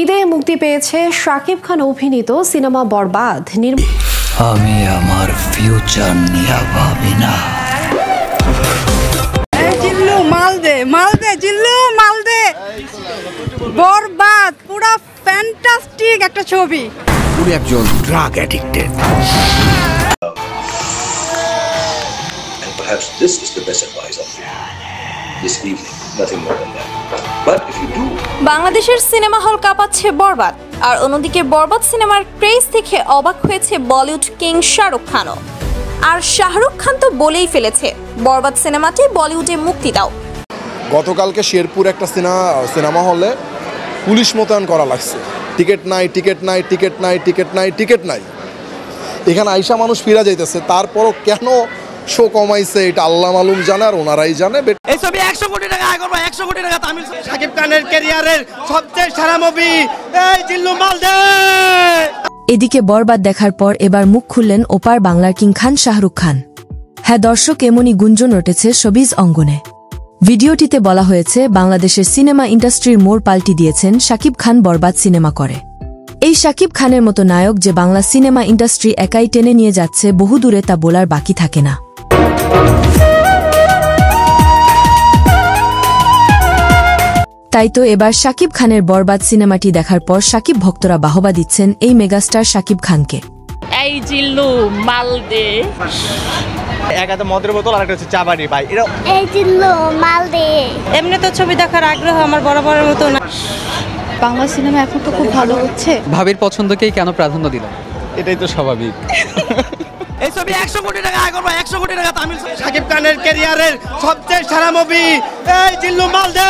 ঈদে মুক্তি পেয়েছে শাকিব খান অভিনীত সিনেমা বরবাদ। আমি আমার ফিউচার নিয়ে ভাবি না। জিল্লু মালদে জিল্লু মালদে বরবাদ পুরো ফ্যান্টাস্টিক একটা ছবি। পুরো একজন drug addicted. And perhaps this is the best advice of you this evening, nothing more than that. But if you do, বাংলাদেশের সিনেমা হল কাঁপাচ্ছে বরবাদ, আর অন্যদিকে বরবাদ সিনেমার ক্রেজ দেখে অবাক হয়েছে বলিউড কিং শাহরুখ খানও। আর শাহরুখ খান তো বলেই ফেলেছে বরবাদ সিনেমাটি বলিউডে মুক্তি দাও। গতকালকে শেরপুর একটা সিনেমা হলে পুলিশ মোতায়েন করা লাগছে, টিকিট নাই। এখানে আইসা মানুষ ফিরা যাইতেছে, তারপরও কেন শো কমাইছে এটা আল্লাহ মালুম জানে, আর ওনারাই জানে। এই ছবি 100 কোটি টাকা আয় করবে, 100 কোটি টাকা তামিল। শাকিব খানের ক্যারিয়ারের সবচেয়ে সেরা মুভি এই জিল্লু মালদে। এদিকে বরবাদ দেখার পর এবার মুখ খুললেন ওপার বাংলার কিং খান শাহরুখ খান। হ্যাঁ দর্শক, এমনই গুঞ্জন উঠেছে শোবিজ অঙ্গনে। ভিডিওটিতে বলা হয়েছে বাংলাদেশের সিনেমা ইন্ডাস্ট্রির মোড় পাল্টি দিয়েছেন শাকিব খান বরবাদ সিনেমা করে। এই শাকিব খানের মতো নায়ক যে বাংলা সিনেমা ইন্ডাস্ট্রি একাই টেনে নিয়ে যাচ্ছে বহুদূরে, তা বলার বাকি থাকে না। তাই তো এবার শাকিব খানের বরবাদ সিনেমাটি দেখার পর শাকিব ভক্তরা বাহবা দিচ্ছেন এই মেগাস্টার শাকিব খানকে। এই জিল্লু মালদে, একটা মদের বোতল আর একটা হচ্ছে চা বাড়ি ভাই। এই জিল্লু মালদে। এমনি তো ছবি দেখার আগ্রহ আমার বরাবরের মতো না। বাংলা সিনেমা এখন তো খুব ভালো হচ্ছে। ভাবির পছন্দকেই কেন প্রাধান্য দিলাম? এটাই তো স্বাভাবিক। এই ছবি 100 কোটি টাকা আয় করবে, 100 কোটি টাকা তামিল। শাকিব খানের ক্যারিয়ারের সবচেয়ে সেরা মুভি এই জিল্লু মালদে।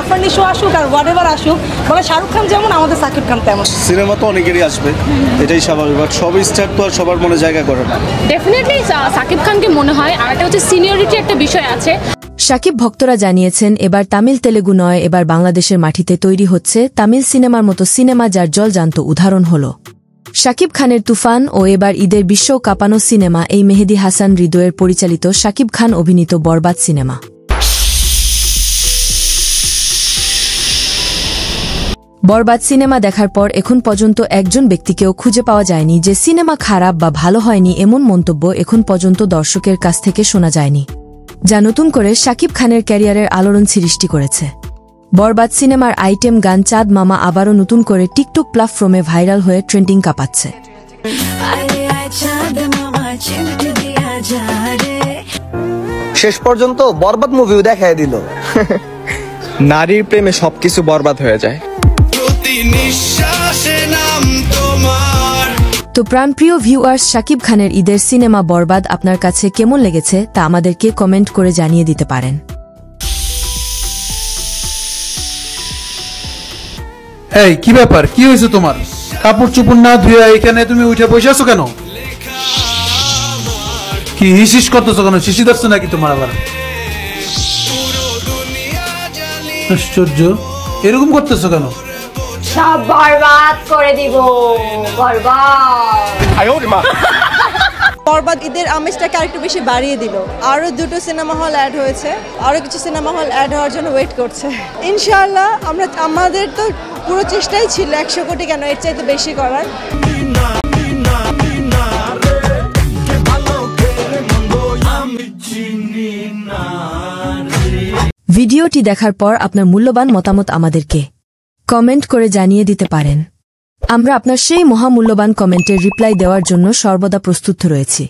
আফানি শো আসুক আর হোয়াটএভার আসুক, মানে শাহরুখ খান যেমন আমাদের শাকিব খান তেমন। সিনেমা তো অনেকেরই আসবে, এটাই স্বাভাবিক, বাট সব স্টার তো আর সবার মনে জায়গা করে না। ডেফিনেটলি শাকিব খানকে মনে হয়, আর একটা হচ্ছে সিনিয়রিটি একটা বিষয় আছে। শাকিব ভক্তরা জানিয়েছেন এবার তামিল তেলেগু নয়, এবার বাংলাদেশের মাটিতে তৈরি হচ্ছে তামিল সিনেমার মতো সিনেমা, যার জলজান্ত উদাহরণ হল শাকিব খানের তুফান ও এবার ঈদের বিশ্ব কাঁপানো সিনেমা এই মেহেদী হাসান হৃদয়ের পরিচালিত শাকিব খান অভিনীত বরবাদ সিনেমা। বরবাদ সিনেমা দেখার পর এখন পর্যন্ত একজন ব্যক্তিকেও খুঁজে পাওয়া যায়নি যে সিনেমা খারাপ বা ভালো হয়নি এমন মন্তব্য এখন পর্যন্ত দর্শকের কাছ থেকে শোনা যায়নি, যা নতুন করে শাকিব খানের ক্যারিয়ারের আলোড়ন সৃষ্টি করেছে। বরবাদ সিনেমার আইটেম গান চাঁদ মামা আবারও নতুন করে টিকটক প্ল্যাটফর্মে ভাইরাল হয়ে ট্রেন্ডিং কাঁপাচ্ছে। শেষ পর্যন্ত বরবাদ মুভিও দেখায় দিল। নারীর প্রেমে সবকিছু বরবাদ হয়ে যায়। তো প্রাণপ্রিয় ভিউয়ার্স, শাকিব খানের ঈদের সিনেমা বরবাদ আপনার কাছে কেমন লেগেছে তা আমাদেরকে কমেন্ট করে জানিয়ে দিতে পারেন। এই কি ব্যাপার, কি হয়েছে তোমার? কাপড় চোপড় না ধুয়ে এখানে তুমি উঠে বসে আছো কেন? কি হিসিস করতেছো কেন? শিশি ধরছো নাকি তোমার আবার? আশ্চর্য, এরকম করতেছো কেন? সব বরবাদ করে দিব, বরবাদ ঈদের আমেজটাকে আরেকটু বেশি বাড়িয়ে দিল। আরো দুটো সিনেমা হল অ্যাড হয়েছে, আরো কিছু সিনেমা হল অ্যাড হওয়ার জন্য ওয়েট করছে। ইনশাআল্লাহ আমাদের তো পুরো চেষ্টাই ছিল 100 কোটি কেন এর চাইতে বেশি করার। ভিডিওটি দেখার পর আপনার মূল্যবান মতামত আমাদেরকে কমেন্ট করে জানিয়ে দিতে পারেন। আমরা আপনার সেই মহামূল্যবান কমেন্টের রিপ্লাই দেওয়ার জন্য সর্বদা প্রস্তুত রয়েছি।